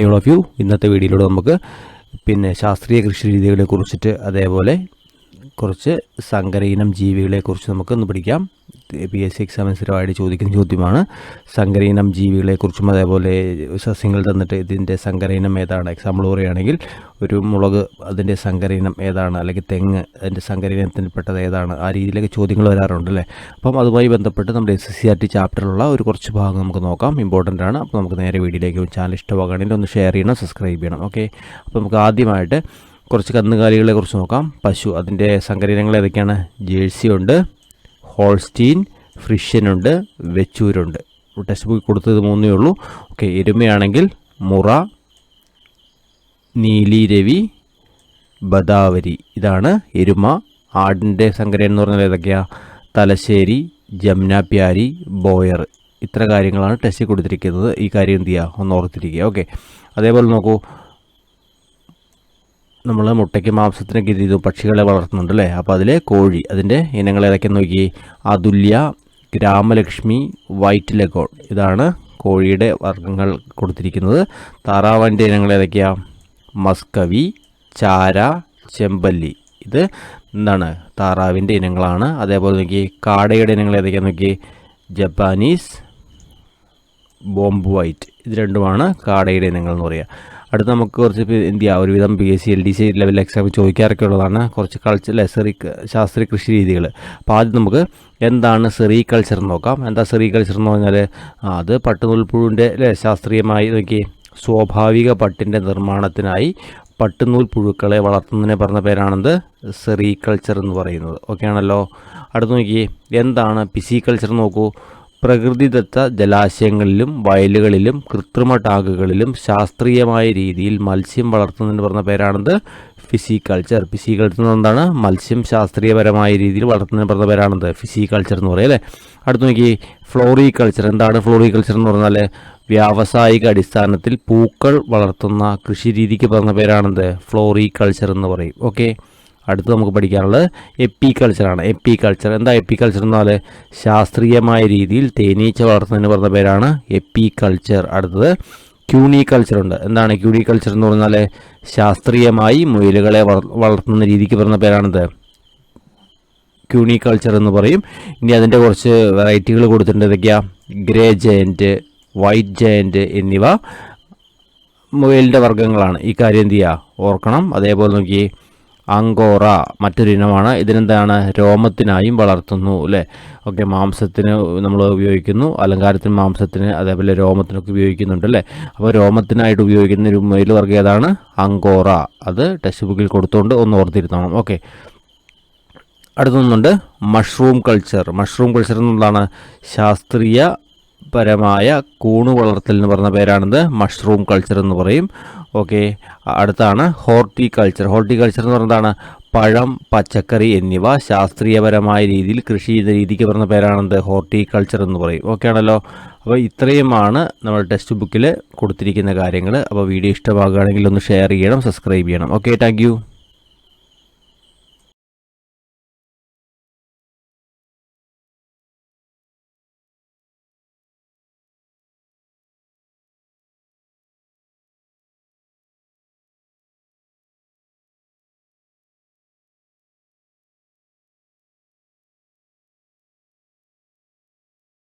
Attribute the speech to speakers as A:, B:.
A: All of U. ഇന്നത്തെ വീഡിയോയിലൂടെ നമുക്ക് ശാസ്ത്രീയ കൃഷി രീതികളെ കുറിച്ചിട്ട് അതേപോലെ കുറച്ച് സങ്കര ഇനം ജീവികളെക്കുറിച്ച് നമുക്കൊന്ന് പഠിക്കാം. PSC എക്സാമിന് സ്ഥിരമായിട്ട് ചോദിക്കുന്ന ചോദ്യമാണ്. സങ്കര ഇനം ജീവികളെക്കുറിച്ചും അതേപോലെ സസ്യങ്ങൾ തന്നിട്ട് ഇതിൻ്റെ സങ്കര ഇനം ഏതാണ്, എക്സാമ്പിൾ പറയുകയാണെങ്കിൽ ഒരു മുളക് അതിൻ്റെ സങ്കര ഇനം ഏതാണ്, അല്ലെങ്കിൽ തെങ്ങ് അതിൻ്റെ സങ്കര ഇനത്തിൽപ്പെട്ടത് ഏതാണ്, ആ രീതിയിലൊക്കെ ചോദ്യങ്ങൾ വരാറുണ്ട് അല്ലേ. അപ്പം അതുമായി ബന്ധപ്പെട്ട് നമ്മുടെ SSCRT ചാപ്റ്ററിലുള്ള ഒരു കുറച്ച് ഭാഗം നമുക്ക് നോക്കാം. ഇമ്പോർട്ടൻ്റ് ആണ്. അപ്പോൾ നമുക്ക് നേരെ വീഡിയോയിലേക്ക്. ചാനൽ ഇഷ്ടമാകുകയാണെങ്കിൽ ഒന്ന് ഷെയർ ചെയ്യണം, സബ്സ്ക്രൈബ് ചെയ്യണം. ഓക്കെ, അപ്പോൾ നമുക്ക് ആദ്യമായിട്ട് കുറച്ച് കന്നുകാലികളെ കുറിച്ച് നോക്കാം. പശു, അതിൻ്റെ സങ്കരയിനങ്ങൾ ഏതൊക്കെയാണ്? ജേഴ്സി ഉണ്ട്, ഹോൾസ്റ്റീൻ, ഫ്രിഷ്യനുണ്ട്, വെച്ചൂരുണ്ട്. ടെക്സ്റ്റ് ബുക്ക് കൊടുത്തത് 3 ഉള്ളൂ. ഓക്കെ, എരുമയാണെങ്കിൽ മുറ, നീലി രവി, ബദാവരി. ഇതാണ് എരുമ. ആടിൻ്റെ സങ്കരൻ എന്ന് പറഞ്ഞാൽ ഏതൊക്കെയാണ്? തലശ്ശേരി, ജംന പ്യാരി, ബോയർ. ഇത്ര കാര്യങ്ങളാണ് ടെസ്റ്റിൽ കൊടുത്തിരിക്കുന്നത്. ഈ കാര്യം എന്ത് ചെയ്യുക, ഒന്ന് ഓർത്തിരിക്കുക. ഓക്കെ, അതേപോലെ നോക്കൂ, നമ്മൾ മുട്ടയ്ക്ക് മാംസത്തിനൊക്കെ ഇത് ചെയ്തു പക്ഷികളെ വളർത്തുന്നുണ്ട് അല്ലേ. അപ്പോൾ അതിലെ കോഴി, അതിൻ്റെ ഇനങ്ങൾ ഏതൊക്കെയെന്ന് നോക്കി. അതുല്യ, ഗ്രാമലക്ഷ്മി, വൈറ്റ് ലെഗോൺ. ഇതാണ് കോഴിയുടെ വർഗ്ഗങ്ങൾ കൊടുത്തിരിക്കുന്നത്. താറാവിൻ്റെ ഇനങ്ങൾ ഏതൊക്കെയാണ്? മസ്കവി, ചാര, ചെമ്പല്ലി. ഇത് എന്താണ്? താറാവിൻ്റെ ഇനങ്ങളാണ്. അതേപോലെ നോക്കി കാടയുടെ ഇനങ്ങൾ ഏതൊക്കെയാണെന്ന് നോക്കി. Japanese, bomb white. ഇത് രണ്ടുമാണ് കാടയുടെ ഇനങ്ങൾ എന്ന് പറയുക. അടുത്ത് നമുക്ക് കുറച്ച് ഒരുവിധം PSC LDC ലെവൽ എക്സാം ചോദിക്കാറൊക്കെ ഉള്ളതാണ് കുറച്ച് കൾച്ചർ ശാസ്ത്രീയ കൃഷി രീതികൾ. അപ്പോൾ ആദ്യം നമുക്ക് എന്താണ് സെറികൾച്ചർ എന്ന് നോക്കാം. എന്താ സെറികൾച്ചർ എന്ന് പറഞ്ഞാൽ? അത് പട്ടുനൂൽപ്പുഴുവിൻ്റെ ശാസ്ത്രീയമായി നോക്കി സ്വാഭാവിക പട്ടിൻ്റെ നിർമ്മാണത്തിനായി പട്ടുനൂൽ പുഴുക്കളെ വളർത്തുന്നതിനെ പറഞ്ഞ പേരാണെന്ത്? സെറികൾച്ചർ എന്ന് പറയുന്നത്. ഓക്കെ ആണല്ലോ. അടുത്ത് നോക്കി എന്താണ് പിസികൾച്ചർ നോക്കൂ. പ്രകൃതിദത്ത ജലാശയങ്ങളിലും വയലുകളിലും കൃത്രിമ ടാങ്കുകളിലും ശാസ്ത്രീയമായ രീതിയിൽ മത്സ്യം വളർത്തുന്നതിന് പറഞ്ഞ പേരാണെന്ത്? ഫിസികൾച്ചർ. ഫിസികൾച്ചർ എന്താണ്? മത്സ്യം ശാസ്ത്രീയപരമായ രീതിയിൽ വളർത്തുന്നതിന് പറഞ്ഞ പേരാണെന്ത്? ഫിസികൾച്ചർ എന്ന് പറയും അല്ലേ. അടുത്ത് നോക്കി ഫ്ലോറികൾച്ചർ. എന്താണ് ഫ്ലോറികൾച്ചർ എന്ന് പറഞ്ഞാൽ? വ്യാവസായിക അടിസ്ഥാനത്തിൽ പൂക്കൾ വളർത്തുന്ന കൃഷി രീതിക്ക് പറഞ്ഞ പേരാണെന്ത്? ഫ്ലോറികൾച്ചർ എന്ന് പറയും. ഓക്കെ, അടുത്ത് നമുക്ക് പഠിക്കാനുള്ളത് എപ്പികൾച്ചറാണ്. എപ്പികൾച്ചർ എന്താ? എപ്പികൾച്ചർ എന്ന് പറഞ്ഞാൽ ശാസ്ത്രീയമായ രീതിയിൽ തേനീച്ച വളർത്തുന്നതിന് പറഞ്ഞ പേരാണ് എപ്പികൾച്ചർ. അടുത്തത് ക്യൂണികൾച്ചർ ഉണ്ട്. എന്താണ് ക്യൂണികൾച്ചർ എന്ന് പറഞ്ഞാൽ? ശാസ്ത്രീയമായി മുയലുകളെ വളർത്തുന്ന രീതിക്ക് പറഞ്ഞ പേരാണിത് ക്യൂണികൾച്ചർ എന്ന് പറയും. ഇനി അതിൻ്റെ കുറച്ച് വെറൈറ്റികൾ കൊടുത്തിട്ടുണ്ട്. ഏതൊക്കെയാ? ഗ്രേ ജയൻറ്റ്, വൈറ്റ് ജയൻറ്റ് എന്നിവ മുയലിൻ്റെ വർഗ്ഗങ്ങളാണ്. ഈ കാര്യം എന്ത് ചെയ്യുക, ഓർക്കണം. അതേപോലെ നോക്കി അങ്കോറ മറ്റൊരു ഇനമാണ്. ഇതിനെന്താണ്? രോമത്തിനായും വളർത്തുന്നു അല്ലേ. ഓക്കെ, മാംസത്തിന് നമ്മൾ ഉപയോഗിക്കുന്നു, അലങ്കാരത്തിന് മാംസത്തിന് അതേപോലെ രോമത്തിനൊക്കെ ഉപയോഗിക്കുന്നുണ്ട് അല്ലേ. അപ്പോൾ രോമത്തിനായിട്ട് ഉപയോഗിക്കുന്ന ഒരു മുയൽ വർഗ്ഗം ഏതാണ്? അങ്കോറ. അത് ടെക്സ്റ്റ് ബുക്കിൽ കൊടുത്തുകൊണ്ട് ഒന്ന് ഓർത്തിരുത്തണം. ഓക്കെ, അടുത്തൊന്നുണ്ട് മഷ്റൂം കൾച്ചർ. മഷ്റൂം കൾച്ചർ എന്നുള്ളതാണ് ശാസ്ത്രീയപരമായ കൂണ് വളർത്തൽ എന്ന് പറഞ്ഞ പേരാണിത് മഷ്റൂം കൾച്ചർ എന്ന് പറയും. ഓക്കെ, അടുത്താണ് ഹോർട്ടികൾച്ചർ. ഹോർട്ടികൾച്ചർ എന്ന് പറഞ്ഞതാണ് പഴം, പച്ചക്കറി എന്നിവ ശാസ്ത്രീയപരമായ രീതിയിൽ കൃഷി ചെയ്ത രീതിക്ക് പറഞ്ഞ പേരാണെന്ത്? ഹോർട്ടികൾച്ചർ എന്ന് പറയും. ഓക്കെ ആണല്ലോ. അപ്പോൾ ഇത്രയുമാണ് നമ്മൾ ടെക്സ്റ്റ് ബുക്കിൽ കൊടുത്തിരിക്കുന്ന കാര്യങ്ങൾ. അപ്പോൾ വീഡിയോ ഇഷ്ടമാകുകയാണെങ്കിൽ ഒന്ന് ഷെയർ ചെയ്യണം, സബ്സ്ക്രൈബ് ചെയ്യണം. Okay, thank you.